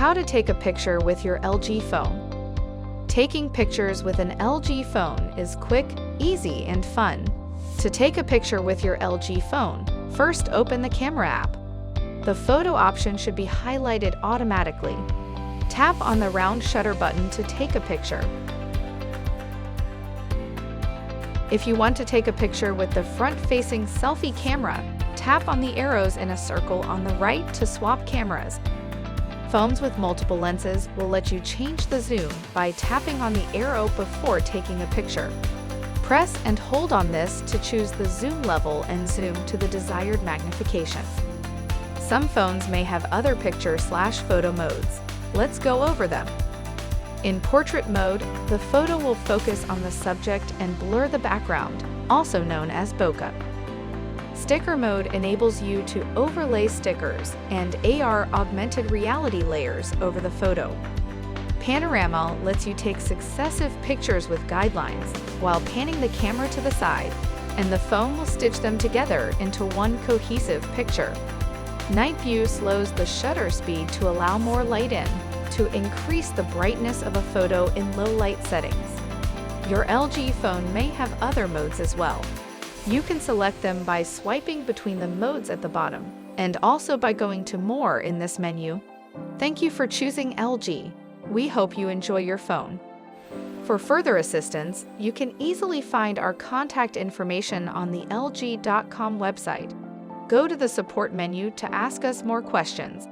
How to take a picture with your LG phone. Taking pictures with an LG phone is quick, easy, and fun. To take a picture with your LG phone, first open the camera app. The photo option should be highlighted automatically. Tap on the round shutter button to take a picture. If you want to take a picture with the front-facing selfie camera, tap on the arrows in a circle on the right to swap cameras. Phones with multiple lenses will let you change the zoom by tapping on the arrow before taking a picture. Press and hold on this to choose the zoom level and zoom to the desired magnification. Some phones may have other picture/photo modes. Let's go over them. In portrait mode, the photo will focus on the subject and blur the background, also known as bokeh. Sticker mode enables you to overlay stickers and AR augmented reality layers over the photo. Panorama lets you take successive pictures with guidelines while panning the camera to the side, and the phone will stitch them together into one cohesive picture. Night view slows the shutter speed to allow more light in, to increase the brightness of a photo in low light settings. Your LG phone may have other modes as well. You can select them by swiping between the modes at the bottom, and also by going to More in this menu. Thank you for choosing LG. We hope you enjoy your phone. For further assistance, you can easily find our contact information on the LG.com website. Go to the support menu to ask us more questions.